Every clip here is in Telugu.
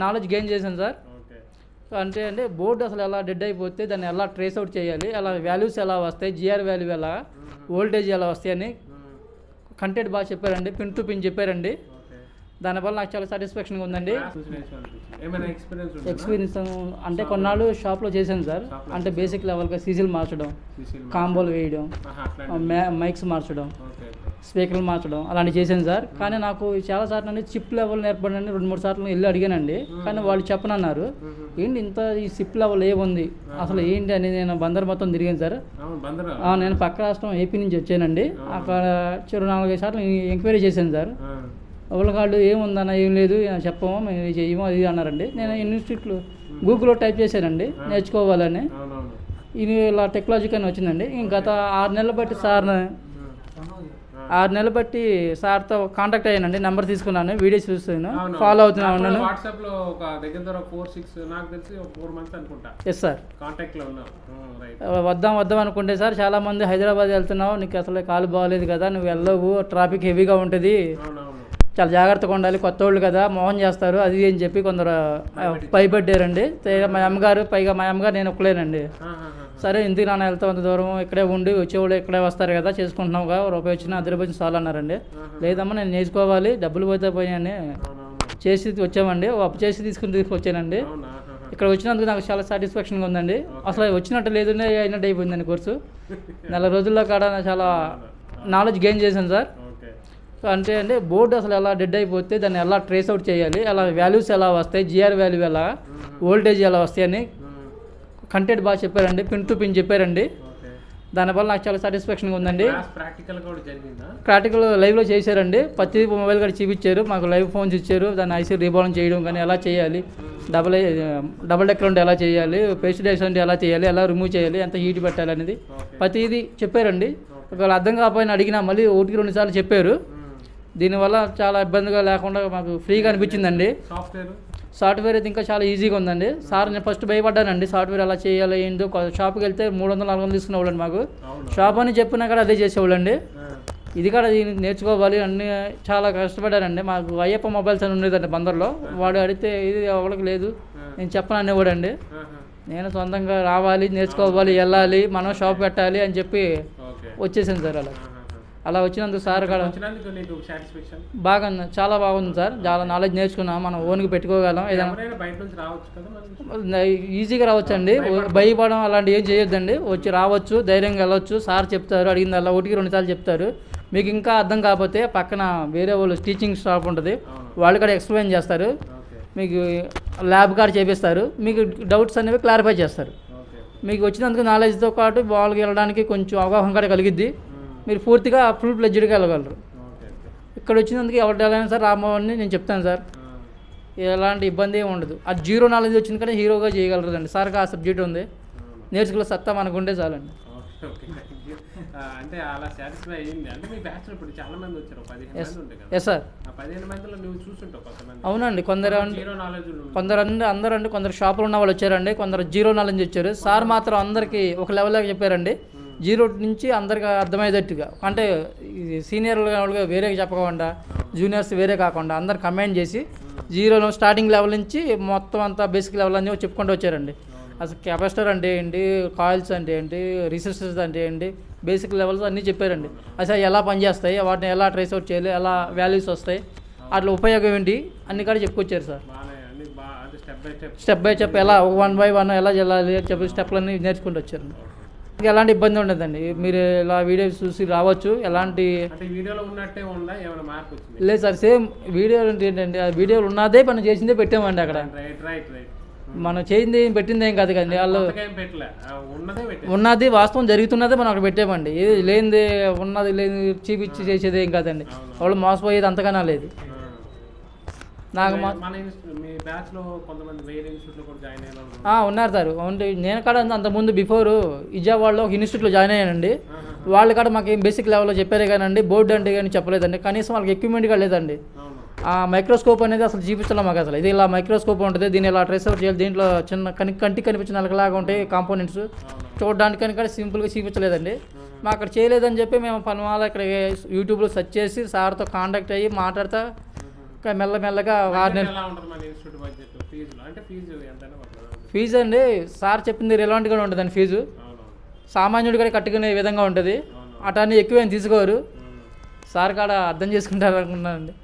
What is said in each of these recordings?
నాలెడ్జ్ గెయిన్ చేశాను సార్. అంటే బోర్డు అసలు ఎలా డెడ్ అయిపోతే దాన్ని ఎలా ట్రేస్ అవుట్ చేయాలి, అలా వాల్యూస్ ఎలా వస్తాయి, జిఆర్ వాల్యూ ఎలా, వోల్టేజ్ ఎలా వస్తాయి అని కంటెంట్ బాగా చెప్పారండి. పిన్ టు పిన్ చెప్పారండి. దానివల్ల నాకు చాలా సాటిస్ఫాక్షన్గా ఉందండి. ఎక్స్పీరియన్స్ అంటే కొన్నాళ్ళు షాప్లో చేశాను సార్. అంటే బేసిక్ లెవెల్గా సీసీలు మార్చడం, కాంబోలు వేయడం, మైక్స్ మార్చడం, స్పీకర్లు మార్చడం అలాంటివి చేశాను సార్. కానీ నాకు చాలాసార్లు అండి చిప్ లెవెల్ నేర్పడండి 2-3 సార్లు వెళ్ళి అడిగానండి. కానీ వాళ్ళు చెప్పనన్నారు. ఏంటి ఇంత ఈ చిప్ లెవెల్ ఏముంది అసలు ఏంటి అని నేను బందర్ మొత్తం తిరిగాను సార్. నేను పక్క రాష్ట్రం ఏపీ నుంచి వచ్చానండి. అక్కడ 4-5 సార్లు ఎంక్వైరీ చేశాను సార్. వాళ్ళు ఏముందన్న ఏం లేదు చెప్పము మేము చెయ్యము అది అన్నారండి. నేను ఇన్స్టిట్యూట్లో గూగుల్లో టైప్ చేశానండి నేర్చుకోవాలని. ఇది ఇలా టెక్లాజిక్ అని వచ్చిందండి. గత 6 నెలలు బట్టి 6 నెలలు బట్టి సార్తో కాంటాక్ట్ అయ్యానండి. నెంబర్ తీసుకున్నాను, వీడియోస్ చూస్తాను, ఫాలో అవుతున్నాను. వాట్సాప్లో ఒక దగ్గర 4-6 నాకు తెలిసి 4 months అనుకుంటా. Yes sir. కాంటాక్ట్లో ఉన్నాం. వద్దాం అనుకుంటే సార్ చాలామంది హైదరాబాద్ వెళ్తున్నావు, నీకు అసలు కాలు బాగాలేదు కదా, నువ్వు వెళ్ళవు, ట్రాఫిక్ హెవీగా ఉంటుంది, చాలా జాగ్రత్తగా ఉండాలి, కొత్త వాళ్ళు కదా మోహన్ చేస్తారు అది అని చెప్పి కొందరు భయపడ్డారండి. మా అమ్మగారు నేను ఒక్కలేనండి. సరే ఎందుకు నాన్న వెళ్తావు అంత దూరం, ఇక్కడే ఉండి వచ్చేవాళ్ళు ఇక్కడే వస్తారు కదా, చేసుకుంటున్నావుగా, రూపాయి వచ్చినా అద్దరిపోయి చాలు అన్నారండి. లేదమ్మా నేను నేర్చుకోవాలి, డబ్బులు పోతే పోయాని చేసి వచ్చామండి. అప్పు చేసి తీసుకొచ్చానండి. ఇక్కడ వచ్చినందుకు నాకు చాలా సాటిస్ఫాక్షన్గా ఉందండి. అసలు వచ్చినట్టు లేదు అయినట్టు అయిపోయిందండి కోర్సు. 4 రోజుల్లో కాడ చాలా నాలెడ్జ్ గెయిన్ చేశాను సార్. అంటే బోర్డు అసలు ఎలా డెడ్ అయిపోతే దాన్ని ఎలా ట్రేస్ అవుట్ చేయాలి, అలా వాల్యూస్ ఎలా వస్తాయి, జిఆర్ వాల్యూ ఎలా, వోల్టేజ్ ఎలా వస్తాయి అని కంటెంట్ బాగా చెప్పారండి. పిన్ టు పిన్ చెప్పారండి. దానివల్ల నాకు చాలా సాటిస్ఫాక్షన్గా ఉందండి. ప్రాక్టికల్ లైవ్లో చేశారండి. ప్రతి మొబైల్ కూడా చూపించారు, మాకు లైవ్ ఫోన్స్ ఇచ్చారు. దాన్ని ఐసీ రీబాలింగ్ చేయడం కానీ ఎలా చేయాలి, డబుల్ డెక్కర్ ఉంటే ఎలా చేయాలి, పేస్ట్ డేస్ అంటే ఎలా చేయాలి, ఎలా రిమూవ్ చేయాలి, ఎంత హీట్ పెట్టాలి అనేది ప్రతిదీ చెప్పారండి. ఒకవేళ అర్థం కాకపోయినా అడిగినా మళ్ళీ 1-2 సార్లు చెప్పారు. దీనివల్ల చాలా ఇబ్బందిగా లేకుండా మాకు ఫ్రీగా అనిపించిందండి. సాఫ్ట్వేర్ అయితే ఇంకా చాలా ఈజీగా ఉందండి. సార్ నేను ఫస్ట్ భయపడ్డానండి, సాఫ్ట్వేర్ ఎలా చేయాలి ఏంటో. షాప్కి వెళ్తే 300-400 తీసుకునేవాళ్ళండి. మాకు షాప్ అని చెప్పినా కూడా అదే చేసేవాళ్ళండి. ఇది కూడా దీనికి నేర్చుకోవాలి అన్నీ చాలా కష్టపడ్డానండి. మాకు అయ్యప్ప మొబైల్స్ అని ఉండేదండి బందర్లో. వాడు అడిగితే ఇది ఎవరికి లేదు నేను చెప్పను అనేవాడండి. నేను సొంతంగా రావాలి, నేర్చుకోవాలి, వెళ్ళాలి, మనం షాప్ పెట్టాలి అని చెప్పి వచ్చేసాను సార్. అలా వచ్చినందుకు సార్ కూడా బాగా చాలా బాగుంది సార్. చాలా నాలెడ్జ్ నేర్చుకున్నాం, మనం ఓన్గా పెట్టుకోగలం. ఏదైనా ఈజీగా రావచ్చండి, భయపడడం అలాంటి ఏం చేయొద్దండి. రావచ్చు, ధైర్యంగా వెళ్ళొచ్చు. సార్ చెప్తారు, అడిగిందల్లా 1-2 సార్లు చెప్తారు. మీకు ఇంకా అర్థం కాకపోతే పక్కన వేరే వాళ్ళు టీచింగ్ స్టాఫ్ ఉంటుంది, వాళ్ళు కూడా ఎక్స్ప్లెయిన్ చేస్తారు. మీకు ల్యాబ్ కార్డ్ చేపిస్తారు, మీకు డౌట్స్ అనేవి క్లారిఫై చేస్తారు. మీకు వచ్చినందుకు నాలెడ్జ్తో పాటు వాళ్ళకి వెళ్ళడానికి కొంచెం అవగాహన కూడా కలిగిద్ది. మీరు పూర్తిగా ఫుల్ ఫ్లెడ్జ్డ్గా వెళ్ళగలరు. ఇక్కడ వచ్చినందుకు ఎవరు వెళ్ళైనా సార్ రామోహన్ని నేను చెప్తాను సార్, ఎలాంటి ఇబ్బంది ఏమి ఉండదు. అది 0 నాలెడ్జ్ వచ్చింది కానీ హీరోగా చేయగలరు అండి. సార్కి ఆ సబ్జెక్ట్ ఉంది, నేర్చుకునే సత్తా మనకు ఉంటే చాలండి. అంటే అలా సాటిస్ఫై అయ్యింది. అంటే మీ బ్యాచ్లో ఇప్పుడు చాలా మంది వచ్చారు, 15 మంది ఉంటాయి కదా. Yes sir. ఆ 15 మందిలో నువ్వు చూసుంటావు కొంతమంది. అవునండి, కొందరు అందరూ అండి, కొందరు షాపులు ఉన్న వాళ్ళు వచ్చారండి, కొందరు 0 నాలెడ్జ్ వచ్చారు. సార్ మాత్రం అందరికీ ఒక లెవెల్గా చెప్పారండి. 0 నుంచి అందరికి అర్థమయ్యేటట్టుగా, అంటే సీనియర్ లెవెల్గా వేరే చెప్పకుండా, జూనియర్స్ వేరే కాకుండా అందరు కమాండ్ చేసి 0 స్టార్టింగ్ లెవెల్ నుంచి మొత్తం అంతా బేసిక్ లెవెల్ అన్నీ చెప్పుకుంటూ వచ్చారండి. అసలు కెపాసిటర్ అంటే ఏంటి, కాయిల్స్ అంటే ఏంటి, రెసిస్టర్స్ అంటే ఏంటి, బేసిక్ లెవెల్స్ అన్నీ చెప్పారండి. అసలు ఎలా పనిచేస్తాయి, వాటిని ఎలా ట్రేస్ అవుట్ చేయాలి, ఎలా వాల్యూస్ వస్తాయి, అట్లా ఉపయోగం ఏంటి అన్నీ కూడా చెప్పుకొచ్చారు సార్. స్టెప్ బై స్టెప్ ఎలా 1 by 1 ఎలా వెళ్ళాలి చెప్పి స్టెప్లన్నీ నేర్చుకుంటూ వచ్చారు. ఎలాంటి ఇబ్బంది ఉండదండి. మీరు ఇలా వీడియోస్ చూసి రావచ్చు. ఎలాంటి లేదు సార్, సేమ్ వీడియోలు ఏంటంటే ఆ వీడియోలు ఉన్నదే మనం చేసిందే పెట్టామండి. అక్కడ మనం చేయింది పెట్టింది ఏం కాదు కదండి, వాళ్ళు ఉన్నది వాస్తవం జరుగుతున్నదే మనం అక్కడ పెట్టామండి. ఏది లేనిది ఉన్నది లేని చూపించి చేసేది ఏం కాదండి. వాళ్ళు మోసపోయేది అంతకన్నా లేదు. నాకు ఉన్నారు సార్. నేను కూడా అంతకుముందు బిఫోర్ విజయవాడలో ఒక ఇన్స్టిట్యూట్లో జాయిన్ అయ్యానండి. వాళ్ళు కూడా మాకు బేసిక్ లెవెల్లో చెప్పారే కానండి, బోర్డు అంటే కానీ చెప్పలేదండి. కనీసం వాళ్ళకి ఎక్విప్మెంట్ కూడా లేదండి. ఆ మైక్రోస్కోప్ అనేది అసలు చూపించలేం మాకు. అసలు ఇది ఇలా మైక్రోస్కోప్ ఉంటుంది, దీన్ని ఇలా ట్రేస్ అవుట్ చేయాలి, దీంట్లో చిన్న కంటికి కనిపించిన నలకలాగా ఉంటాయి కాంపోనెంట్స్, చూడడానికి కానీ సింపుల్గా చూపించలేదండి. మాకు అక్కడ చేయలేదని చెప్పి మేము పనివాళ్ళ ఇక్కడ యూట్యూబ్లో సెర్చ్ చేసి సార్తో కాంటాక్ట్ అయ్యి మాట్లాడుతూ మెల్లమెల్లగా ఒక 6 నెలలు. ఎలా ఉంటుంది మన ఇన్స్టిట్యూట్ బడ్జెట్ ఫీజులో? అంటే ఫీజు ఎంతైనా పడుతుంది? ఫీజు అండి సార్ చెప్పింది రిలవెంట్గా ఉంటుందండి ఫీజు. సామాన్యుడు కూడా కట్టుకునే విధంగా ఉంటుంది. అటాన్ని ఎక్కువ ఏం తీసుకోరు. సార్ కాడ అర్థం చేసుకుంటారు అనుకున్నానండి.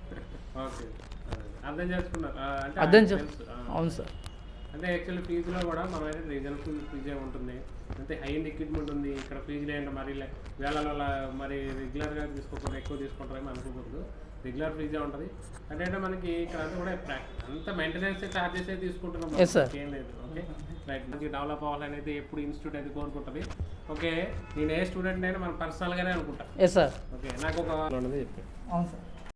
అర్థం చేసుకున్నారు అవును సార్. అంటే యాక్చువల్లీ ఫీజులో కూడా మనం అయితే రీజనబుల్ ఫీజే ఉంటుంది. అంటే హై ఎండ్ ఎక్విప్మెంట్ ఉంది ఇక్కడ. ఫీజులు ఏంటంటే మరి వేళ మరి రెగ్యులర్గా తీసుకోకుండా ఎక్కువ తీసుకుంటారేమో అనుకోకూడదు. రెగ్యులర్ ఫీజే ఉంటుంది. అంటే మనకి ఇక్కడ అంతా కూడా అంత మెయింటెనెన్స్ చార్జెస్ అయితే తీసుకుంటున్నాం. ఏం లేదు. Okay right. మనకి డెవలప్ అవ్వాలని అయితే ఎప్పుడు ఇన్స్టిట్యూట్ అయితే కోరుకుంటుంది. ఓకే నేను ఏ స్టూడెంట్ అయినా మనం పర్సనల్గానే అనుకుంటా. సార్ ఓకే నాకు ఒక చెప్పండి. అవును సార్.